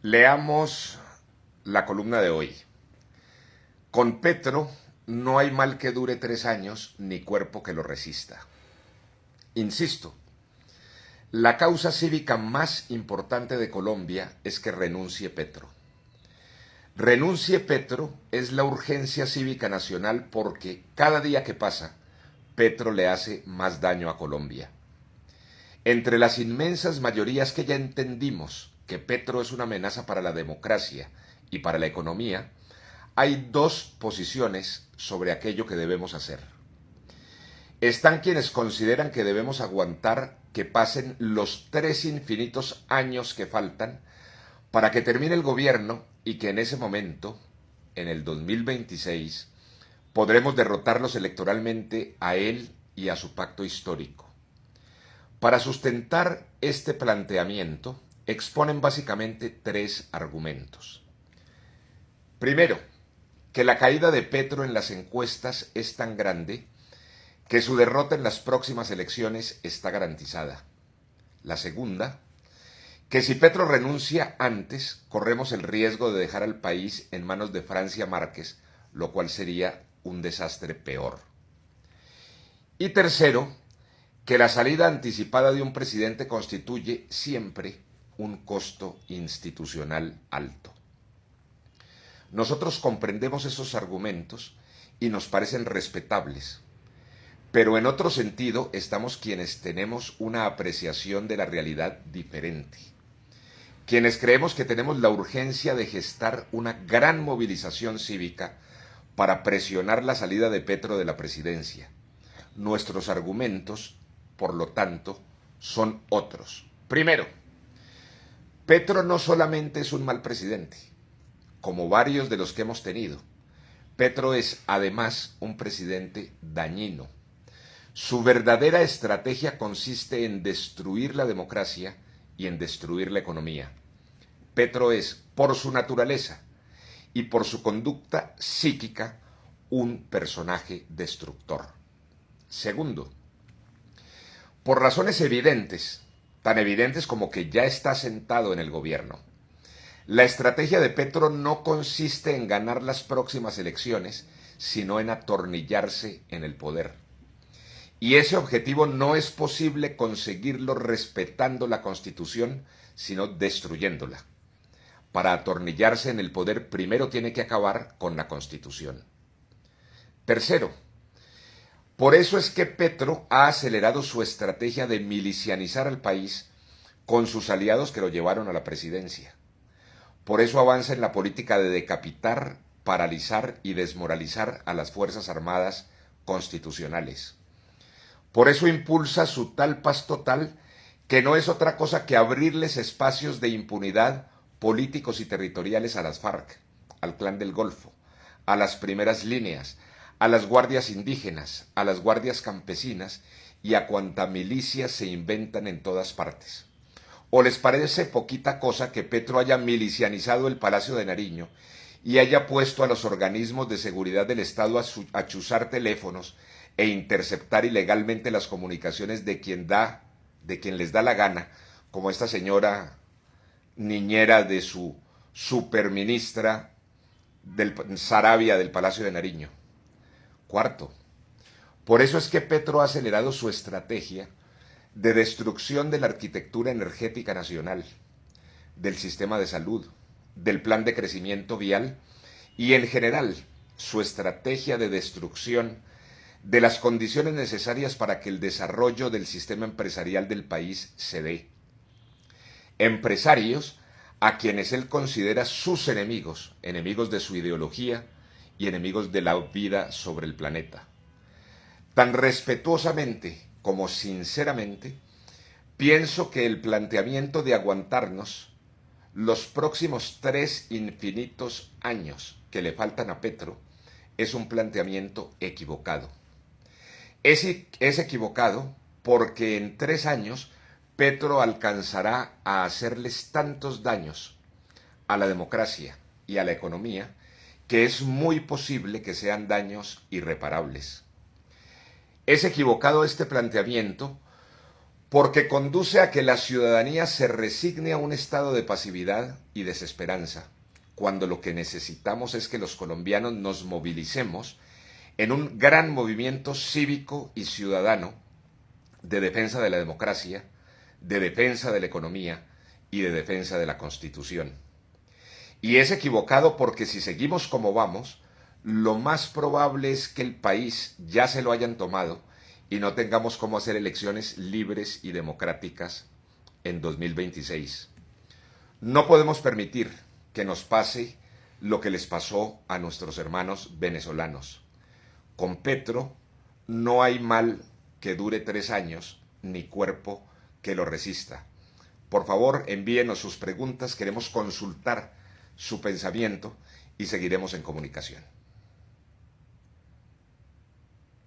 Leamos la columna de hoy. Con Petro no hay mal que dure 3 años ni cuerpo que lo resista. Insisto, la causa cívica más importante de Colombia es que renuncie Petro. Renuncie Petro es la urgencia cívica nacional porque cada día que pasa, Petro le hace más daño a Colombia. Entre las inmensas mayorías que ya entendimos que Petro es una amenaza para la democracia y para la economía, hay dos posiciones sobre aquello que debemos hacer. Están quienes consideran que debemos aguantar que pasen los 3 infinitos años que faltan para que termine el gobierno y que en ese momento, en el 2026, podremos derrotarlos electoralmente a él y a su pacto histórico. Para sustentar este planteamiento, exponen básicamente 3 argumentos. Primero, que la caída de Petro en las encuestas es tan grande que su derrota en las próximas elecciones está garantizada. La segunda, que si Petro renuncia antes, corremos el riesgo de dejar al país en manos de Francia Márquez, lo cual sería un desastre peor. Y tercero, que la salida anticipada de un presidente constituye siempre un costo institucional alto. Nosotros comprendemos esos argumentos y nos parecen respetables, pero en otro sentido estamos quienes tenemos una apreciación de la realidad diferente, quienes creemos que tenemos la urgencia de gestar una gran movilización cívica para presionar la salida de Petro de la presidencia. Nuestros argumentos, por lo tanto, son otros. Primero, Petro no solamente es un mal presidente, como varios de los que hemos tenido. Petro es además un presidente dañino. Su verdadera estrategia consiste en destruir la democracia y en destruir la economía. Petro es, por su naturaleza y por su conducta psíquica, un personaje destructor. Segundo, por razones evidentes, tan evidentes como que ya está sentado en el gobierno, la estrategia de Petro no consiste en ganar las próximas elecciones, sino en atornillarse en el poder. Y ese objetivo no es posible conseguirlo respetando la Constitución, sino destruyéndola. Para atornillarse en el poder, primero tiene que acabar con la Constitución. Tercero, por eso es que Petro ha acelerado su estrategia de milicianizar al país con sus aliados que lo llevaron a la presidencia. Por eso avanza en la política de decapitar, paralizar y desmoralizar a las Fuerzas Armadas constitucionales. Por eso impulsa su tal paz total, que no es otra cosa que abrirles espacios de impunidad políticos y territoriales a las FARC, al Clan del Golfo, a las primeras líneas, a las guardias indígenas, a las guardias campesinas y a cuanta milicia se inventan en todas partes. ¿O les parece poquita cosa que Petro haya milicianizado el Palacio de Nariño y haya puesto a los organismos de seguridad del Estado a chuzar teléfonos e interceptar ilegalmente las comunicaciones de quien les da la gana, como esta señora niñera de su superministra Sarabia del Palacio de Nariño? Cuarto, por eso es que Petro ha acelerado su estrategia de destrucción de la arquitectura energética nacional, del sistema de salud, del plan de crecimiento vial y en general su estrategia de destrucción de las condiciones necesarias para que el desarrollo del sistema empresarial del país se dé. Empresarios a quienes él considera sus enemigos, enemigos de su ideología y enemigos de la vida sobre el planeta. Tan respetuosamente como sinceramente, pienso que el planteamiento de aguantarnos los próximos 3 infinitos años que le faltan a Petro es un planteamiento equivocado. Es equivocado porque en 3 años Petro alcanzará a hacerles tantos daños a la democracia y a la economía que es muy posible que sean daños irreparables. Es equivocado este planteamiento porque conduce a que la ciudadanía se resigne a un estado de pasividad y desesperanza, cuando lo que necesitamos es que los colombianos nos movilicemos en un gran movimiento cívico y ciudadano de defensa de la democracia, de defensa de la economía y de defensa de la Constitución. Y es equivocado porque si seguimos como vamos, lo más probable es que el país ya se lo hayan tomado y no tengamos cómo hacer elecciones libres y democráticas en 2026. No podemos permitir que nos pase lo que les pasó a nuestros hermanos venezolanos. Con Petro no hay mal que dure 3 años, ni cuerpo que lo resista. Por favor, envíenos sus preguntas, queremos consultar su pensamiento y seguiremos en comunicación.